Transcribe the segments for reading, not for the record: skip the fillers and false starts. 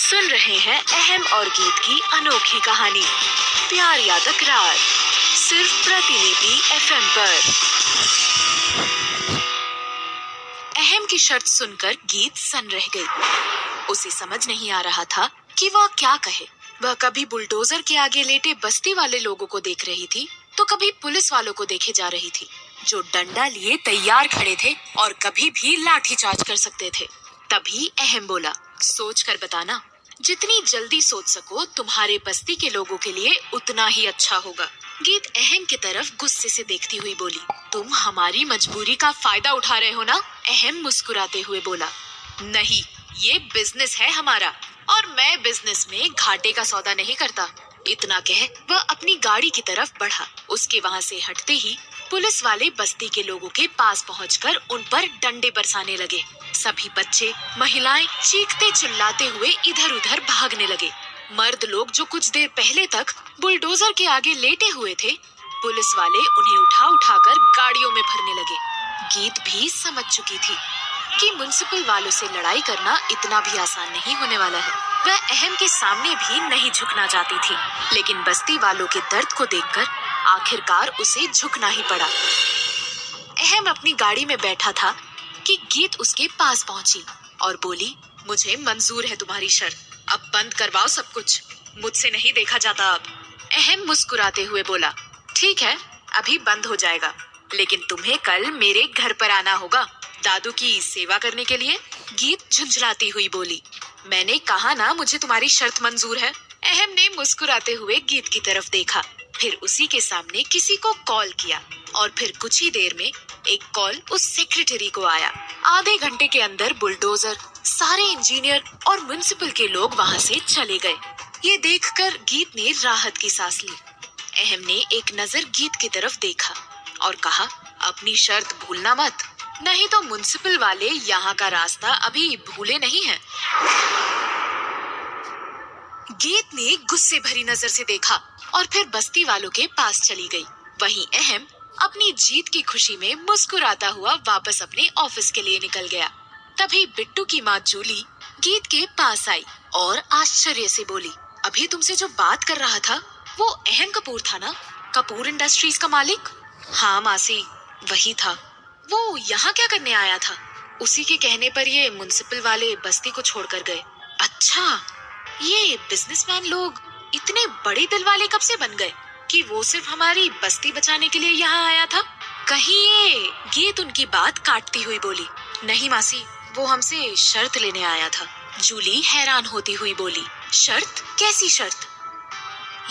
सुन रहे हैं अहम और गीत की अनोखी कहानी प्यार या तकरार, सिर्फ प्रतिलिपि एफएम पर। अहम की शर्त सुनकर गीत सन रह गई। उसे समझ नहीं आ रहा था कि वह क्या कहे। वह कभी बुलडोजर के आगे लेटे बस्ती वाले लोगों को देख रही थी तो कभी पुलिस वालों को देखे जा रही थी जो डंडा लिए तैयार खड़े थे और कभी भी लाठीचार्ज कर सकते थे। तभी अहम बोला, सोच कर बताना, जितनी जल्दी सोच सको तुम्हारे बस्ती के लोगों के लिए उतना ही अच्छा होगा। गीत अहम की तरफ गुस्से से देखती हुई बोली, तुम हमारी मजबूरी का फायदा उठा रहे हो ना? अहम मुस्कुराते हुए बोला, नहीं, ये बिजनेस है हमारा और मैं बिजनेस में घाटे का सौदा नहीं करता। इतना कह वह अपनी गाड़ी की तरफ बढ़ा। उसके वहाँ से हटते ही पुलिस वाले बस्ती के लोगों के पास पहुंचकर उन पर डंडे बरसाने लगे। सभी बच्चे, महिलाएं चिल्लाते चिल्लाते हुए इधर उधर भागने लगे। मर्द लोग जो कुछ देर पहले तक बुलडोजर के आगे लेटे हुए थे, पुलिस वाले उन्हें उठा उठाकर गाड़ियों में भरने लगे। गीत भी समझ चुकी थी कि म्युनिसिपल वालों से लड़ाई करना इतना भी आसान नहीं होने वाला है। वह अहम के सामने भी नहीं झुकना चाहती थी, लेकिन बस्ती वालों के दर्द को देखकर आखिरकार उसे झुकना ही पड़ा। अहम अपनी गाड़ी में बैठा था कि गीत उसके पास पहुंची और बोली, मुझे मंजूर है तुम्हारी शर्त, अब बंद करवाओ सब कुछ, मुझसे नहीं देखा जाता अब। अहम मुस्कुराते हुए बोला, ठीक है, अभी बंद हो जाएगा, लेकिन तुम्हें कल मेरे घर पर आना होगा दादू की सेवा करने के लिए। गीत झुंझलाती हुई बोली, मैंने कहा ना मुझे तुम्हारी शर्त मंजूर है। अहम ने मुस्कुराते हुए गीत की तरफ देखा, फिर उसी के सामने किसी को कॉल किया और फिर कुछ ही देर में एक कॉल उस सेक्रेटरी को आया। आधे घंटे के अंदर बुलडोजर, सारे इंजीनियर और म्युनिसिपल के लोग वहाँ से चले गए। ये देखकर गीत ने राहत की सांस ली। अहम ने एक नजर गीत की तरफ देखा और कहा, अपनी शर्त भूलना मत, नहीं तो म्युनिसिपल वाले यहाँ का रास्ता अभी भूले नहीं हैं। गीत ने गुस्से भरी नजर से देखा और फिर बस्ती वालों के पास चली गई। वहीं अहम अपनी जीत की खुशी में मुस्कुराता हुआ वापस अपने ऑफिस के लिए निकल गया। तभी बिट्टू की माँ जूली गीत के पास आई और आश्चर्य से बोली, अभी तुमसे जो बात कर रहा था वो अहम कपूर था ना, कपूर इंडस्ट्रीज का मालिक? हाँ मासी, वही था। वो यहाँ क्या करने आया था? उसी के कहने पर ये म्युनिसिपल वाले बस्ती को छोड़कर गए। अच्छा, ये बिजनेसमैन लोग इतने बड़े दिल वाले कब से बन गए कि वो सिर्फ हमारी बस्ती बचाने के लिए यहाँ आया था? कहीं ये गीत उनकी बात काटती हुई बोली, नहीं मासी, वो हमसे शर्त लेने आया था। जूली हैरान होती हुई बोली, शर्त? कैसी शर्त?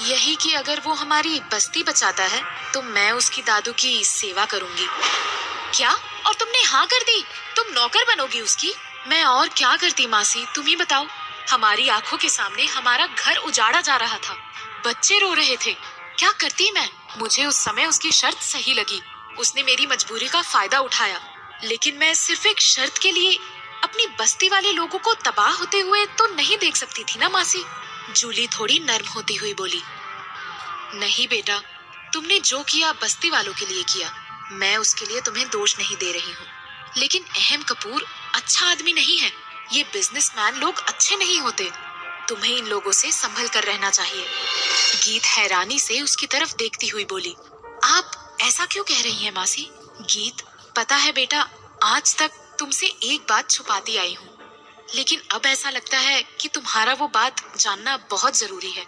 यही कि अगर वो हमारी बस्ती बचाता है तो मैं उसकी दादू की सेवा करूंगी। क्या? और तुमने हाँ कर दी? तुम नौकर बनोगी उसकी? मैं और क्या करती मासी, तुम ही बताओ। हमारी आंखों के सामने हमारा घर उजाड़ा जा रहा था, बच्चे रो रहे थे, क्या करती मैं? मुझे उस समय उसकी शर्त सही लगी। उसने मेरी मजबूरी का फायदा उठाया, लेकिन मैं सिर्फ एक शर्त के लिए अपनी बस्ती वाले लोगों को तबाह होते हुए तो नहीं देख सकती थी ना मासी। जूली थोड़ी नर्म होती हुई बोली, नहीं बेटा, तुमने जो किया बस्ती वालों के लिए किया, मैं उसके लिए तुम्हें दोष नहीं दे रही हूँ, लेकिन अहम कपूर अच्छा आदमी नहीं है। ये बिजनेसमैन लोग अच्छे नहीं होते, तुम्हें इन लोगों से संभल कर रहना चाहिए। गीत हैरानी से उसकी तरफ देखती हुई बोली, आप ऐसा क्यों कह रही हैं मासी? गीत, पता है बेटा, आज तक तुमसे एक बात छुपाती आई हूँ, लेकिन अब ऐसा लगता है कि तुम्हारा वो बात जानना बहुत जरूरी है।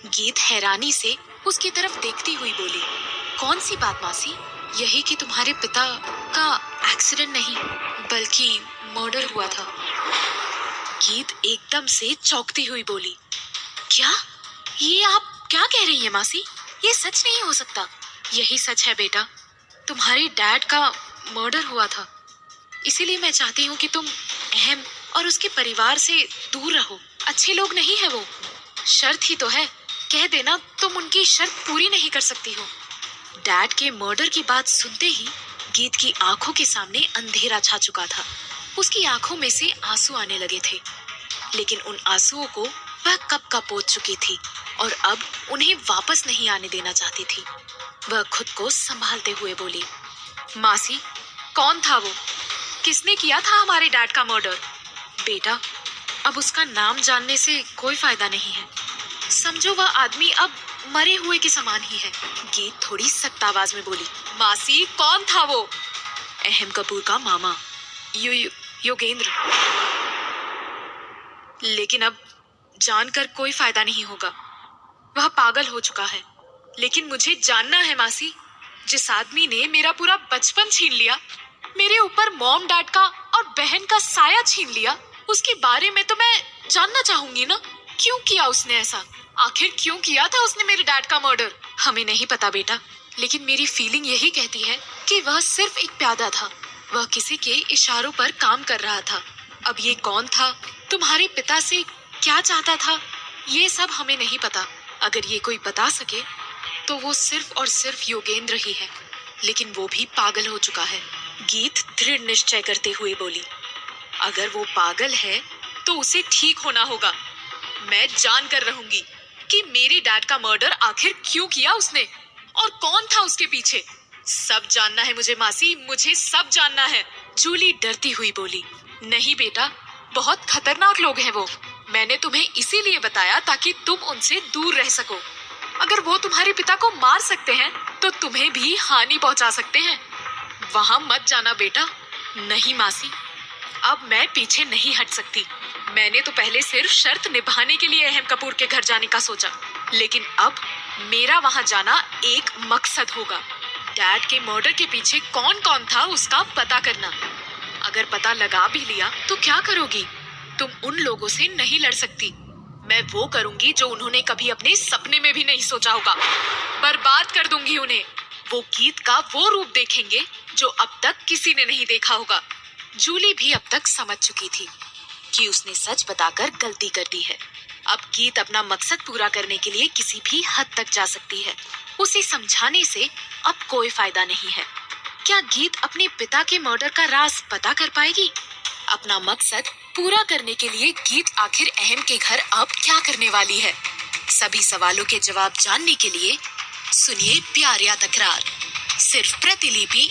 गीत हैरानी से उसकी तरफ देखती हुई बोली, कौन सी बात मासी? यही कि तुम्हारे पिता का एक्सीडेंट नहीं बल्कि मर्डर हुआ था। गीत एकदम से चौंकती हुई बोली, क्या? ये आप क्या कह रही हैं मासी? ये सच नहीं हो सकता। यही सच है बेटा, तुम्हारे डैड का मर्डर हुआ था, इसीलिए मैं चाहती हूँ कि तुम अहम और उसके परिवार से दूर रहो। अच्छे लोग नहीं है वो। शर्त ही तो है, कह देना तुम उनकी शर्त पूरी नहीं कर सकती हो। डैड के मर्डर की बात सुनते ही गीत की आंखों के सामने अंधेरा छा चुका था। उसकी आंखों में से आंसू आने लगे थे, लेकिन उन आंसुओं को वह कब का पोंछ चुकी थी और अब उन्हें वापस नहीं आने देना चाहती थी। वह खुद को संभालते हुए बोली, मासी, कौन था वो? किसने किया था हमारे डैड का मर्डर? बेटा, अब उसका नाम जानने से कोई फायदा नहीं है। समझो वह आदमी अब मरे हुए के समान ही है। गीत थोड़ी सख्त आवाज में बोली। मासी, कौन था वो? अहम कपूर का मामा, योगेंद्र। लेकिन अब जानकर कोई फायदा नहीं होगा। वह पागल हो चुका है। लेकिन मुझे जानना है मासी, जिस आदमी ने मेरा पूरा बचपन छीन लिया, मेरे ऊपर मॉम डैड का और बहन का साया छीन लिया, उसके बारे में तो मैं जानना चाहूंगी ना। क्यों किया उसने ऐसा? आखिर क्यों किया था उसने मेरे डैड का मर्डर? हमें नहीं पता बेटा, लेकिन मेरी फीलिंग यही कहती है कि वह सिर्फ एक प्यादा था। वह किसी के इशारों पर काम कर रहा था। अब ये कौन था, तुम्हारे पिता से क्या चाहता था, ये सब हमें नहीं पता। अगर ये कोई बता सके तो वो सिर्फ और सिर्फ योगेंद्र ही है, लेकिन वो भी पागल हो चुका है। गीत दृढ़ निश्चय करते हुए बोली। अगर वो पागल है तो उसे ठीक होना होगा। मैं जान कर रहूंगी कि मेरे डैड का मर्डर आखिर क्यों किया उसने और कौन था उसके पीछे। सब जानना है मुझे मासी, मुझे सब जानना है। जूली डरती हुई बोली। नहीं बेटा, बहुत खतरनाक लोग हैं वो। मैंने तुम्हें इसीलिए बताया ताकि तुम उनसे दूर रह सको। अगर वो तुम्हारे पिता को मार सकते हैं तो तुम्हें भी हानि पहुंचा सकते हैं। वहां मत जाना बेटा। नहीं मासी, अब मैं पीछे नहीं हट सकती। मैंने तो पहले सिर्फ शर्त निभाने के लिए अहम कपूर के घर जाने का सोचा, लेकिन अब मेरा वहां जाना एक मकसद होगा। डैड के मर्डर के पीछे कौन कौन था उसका पता करना। अगर पता लगा भी लिया तो क्या करोगी? तुम उन लोगों से नहीं लड़ सकती। मैं वो करूंगी जो उन्होंने कभी अपने सपने में भी नहीं सोचा होगा। बर्बाद कर दूंगी उन्हें। वो गीत का वो रूप देखेंगे जो अब तक किसी ने नहीं देखा होगा। जूली भी अब तक समझ चुकी थी कि उसने सच बताकर गलती कर दी है। अब गीत अपना मकसद पूरा करने के लिए किसी भी हद तक जा सकती है। उसे समझाने से अब कोई फायदा नहीं है। क्या गीत अपने पिता के मर्डर का राज पता कर पाएगी? अपना मकसद पूरा करने के लिए गीत आखिर अहम के घर अब क्या करने वाली है? सभी सवालों के जवाब जानने के लिए सुनिए प्यार या तकरार, सिर्फ प्रतिलिपि